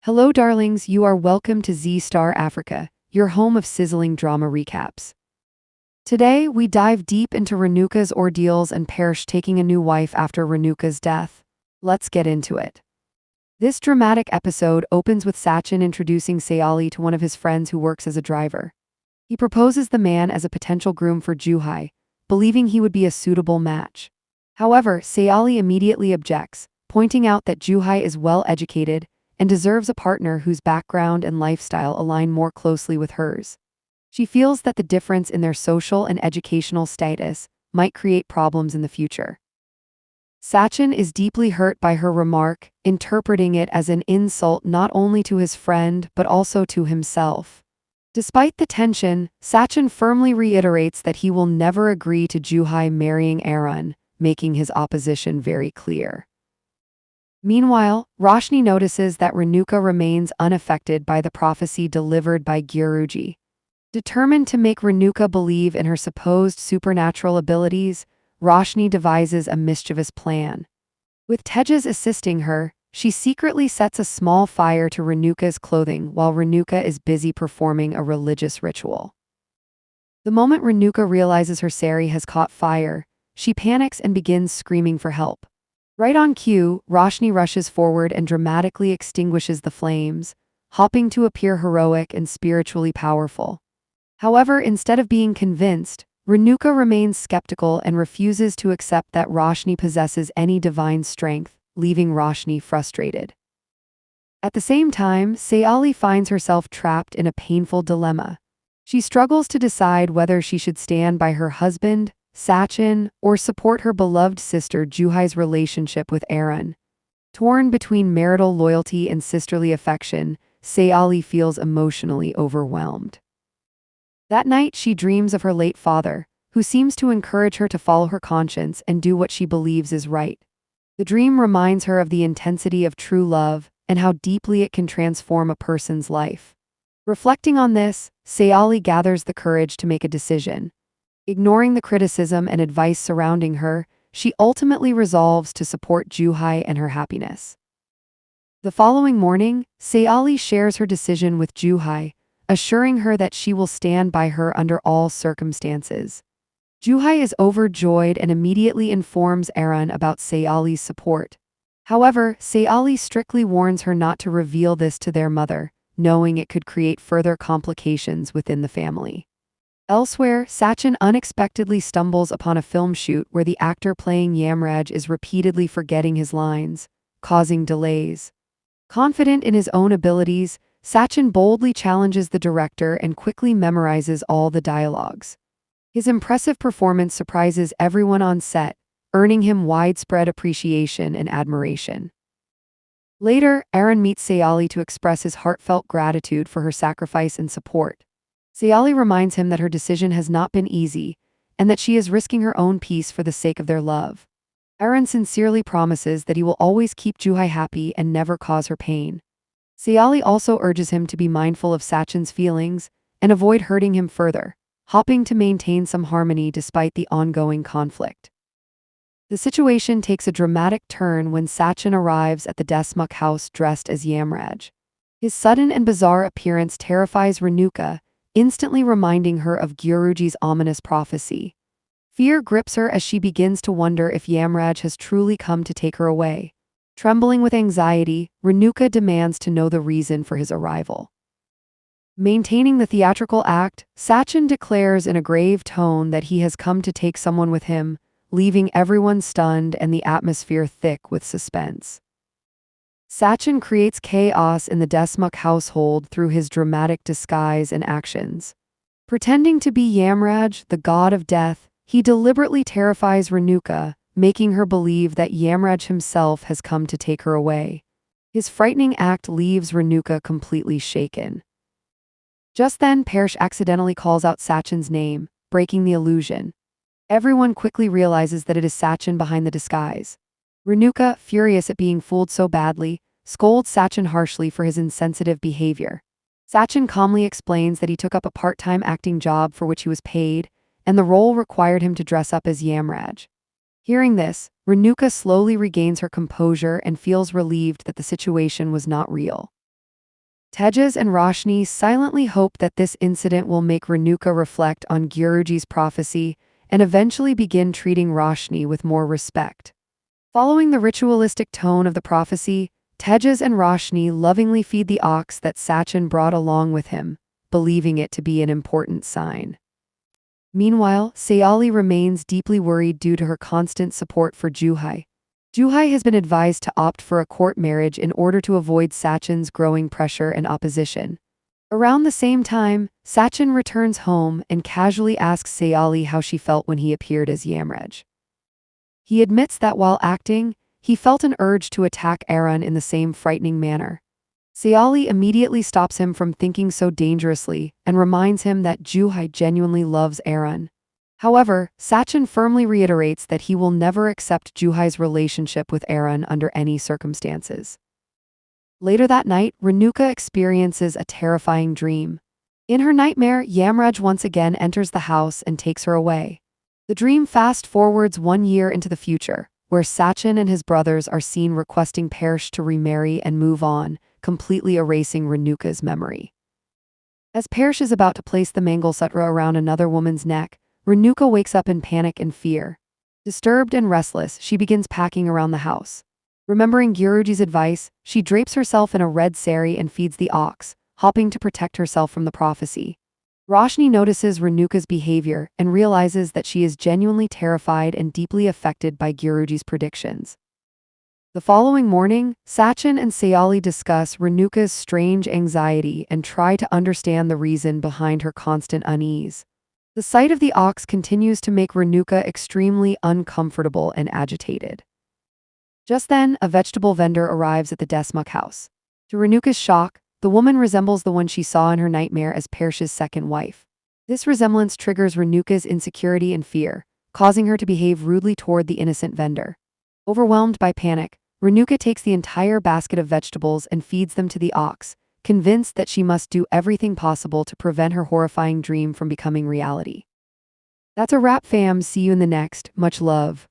Hello, darlings. You are welcome to Z Star Africa, your home of sizzling drama recaps. Today, we dive deep into Renuka's ordeals and Paresh taking a new wife after Renuka's death. Let's get into it. This dramatic episode opens with Sachin introducing Seali to one of his friends who works as a driver. He proposes the man as a potential groom for Juai, believing he would be a suitable match. However, Seali immediately objects, pointing out that Juai is well-educated and deserves a partner whose background and lifestyle align more closely with hers. She feels that the difference in their social and educational status might create problems in the future. Sachin is deeply hurt by her remark, interpreting it as an insult not only to his friend but also to himself. Despite the tension, Sachin firmly reiterates that he will never agree to Juai marrying Aaron, making his opposition very clear. Meanwhile, Rashni notices that Renuka remains unaffected by the prophecy delivered by Guruji. Determined to make Renuka believe in her supposed supernatural abilities, Rashni devises a mischievous plan. With Tejas assisting her, she secretly sets a small fire to Renuka's clothing while Renuka is busy performing a religious ritual. The moment Renuka realizes her sari has caught fire, she panics and begins screaming for help. Right on cue, Rashni rushes forward and dramatically extinguishes the flames, hopping to appear heroic and spiritually powerful. However, instead of being convinced, Renuka remains skeptical and refuses to accept that Rashni possesses any divine strength, leaving Rashni frustrated. At the same time, Seali finds herself trapped in a painful dilemma. She struggles to decide whether she should stand by her husband, Sachin, or support her beloved sister Juhai's relationship with Aaron. Torn between marital loyalty and sisterly affection, Seali feels emotionally overwhelmed. That night, she dreams of her late father, who seems to encourage her to follow her conscience and do what she believes is right. The dream reminds her of the intensity of true love and how deeply it can transform a person's life. Reflecting on this, Seali gathers the courage to make a decision. Ignoring the criticism and advice surrounding her, she ultimately resolves to support Juhai and her happiness. The following morning, Seali shares her decision with Juhai, assuring her that she will stand by her under all circumstances. Juhai is overjoyed and immediately informs Aaron about Seali's support. However, Seali strictly warns her not to reveal this to their mother, knowing it could create further complications within the family. Elsewhere, Sachin unexpectedly stumbles upon a film shoot where the actor playing Yamraj is repeatedly forgetting his lines, causing delays. Confident in his own abilities, Sachin boldly challenges the director and quickly memorizes all the dialogues. His impressive performance surprises everyone on set, earning him widespread appreciation and admiration. Later, Aaron meets Seali to express his heartfelt gratitude for her sacrifice and support. Seali reminds him that her decision has not been easy, and that she is risking her own peace for the sake of their love. Aaron sincerely promises that he will always keep Juhai happy and never cause her pain. Seali also urges him to be mindful of Sachin's feelings and avoid hurting him further, hoping to maintain some harmony despite the ongoing conflict. The situation takes a dramatic turn when Sachin arrives at the Desmukh house dressed as Yamraj. His sudden and bizarre appearance terrifies Renuka, instantly reminding her of Guruji's ominous prophecy. Fear grips her as she begins to wonder if Yamraj has truly come to take her away. Trembling with anxiety, Renuka demands to know the reason for his arrival. Maintaining the theatrical act, Sachin declares in a grave tone that he has come to take someone with him, leaving everyone stunned and the atmosphere thick with suspense. Sachin creates chaos in the Desmukh household through his dramatic disguise and actions. Pretending to be Yamraj, the god of death, he deliberately terrifies Renuka, making her believe that Yamraj himself has come to take her away. His frightening act leaves Renuka completely shaken. Just then, Paresh accidentally calls out Sachin's name, breaking the illusion. Everyone quickly realizes that it is Sachin behind the disguise. Renuka, furious at being fooled so badly, scolds Sachin harshly for his insensitive behavior. Sachin calmly explains that he took up a part-time acting job for which he was paid, and the role required him to dress up as Yamraj. Hearing this, Renuka slowly regains her composure and feels relieved that the situation was not real. Tejas and Rashni silently hope that this incident will make Renuka reflect on Guruji's prophecy and eventually begin treating Rashni with more respect. Following the ritualistic tone of the prophecy, Tejas and Rashni lovingly feed the ox that Sachin brought along with him, believing it to be an important sign. Meanwhile, Seali remains deeply worried due to her constant support for Juai. Juai has been advised to opt for a court marriage in order to avoid Sachin's growing pressure and opposition. Around the same time, Sachin returns home and casually asks Seali how she felt when he appeared as Yamraj. He admits that while acting, he felt an urge to attack Aaron in the same frightening manner. Seali immediately stops him from thinking so dangerously and reminds him that Juai genuinely loves Aaron. However, Sachin firmly reiterates that he will never accept Juhai's relationship with Aaron under any circumstances. Later that night, Renuka experiences a terrifying dream. In her nightmare, Yamraj once again enters the house and takes her away. The dream fast-forwards 1 year into the future, where Sachin and his brothers are seen requesting Paresh to remarry and move on, completely erasing Renuka's memory. As Paresh is about to place the Mangalsutra around another woman's neck, Renuka wakes up in panic and fear. Disturbed and restless, she begins packing around the house. Remembering Guruji's advice, she drapes herself in a red sari and feeds the ox, hoping to protect herself from the prophecy. Rashni notices Renuka's behavior and realizes that she is genuinely terrified and deeply affected by Guruji's predictions. The following morning, Sachin and Seali discuss Renuka's strange anxiety and try to understand the reason behind her constant unease. The sight of the ox continues to make Renuka extremely uncomfortable and agitated. Just then, a vegetable vendor arrives at the Desmukh house. To Renuka's shock, the woman resembles the one she saw in her nightmare as Paresh's second wife. This resemblance triggers Renuka's insecurity and fear, causing her to behave rudely toward the innocent vendor. Overwhelmed by panic, Renuka takes the entire basket of vegetables and feeds them to the ox, convinced that she must do everything possible to prevent her horrifying dream from becoming reality. That's a wrap, fam. See you in the next. Much love.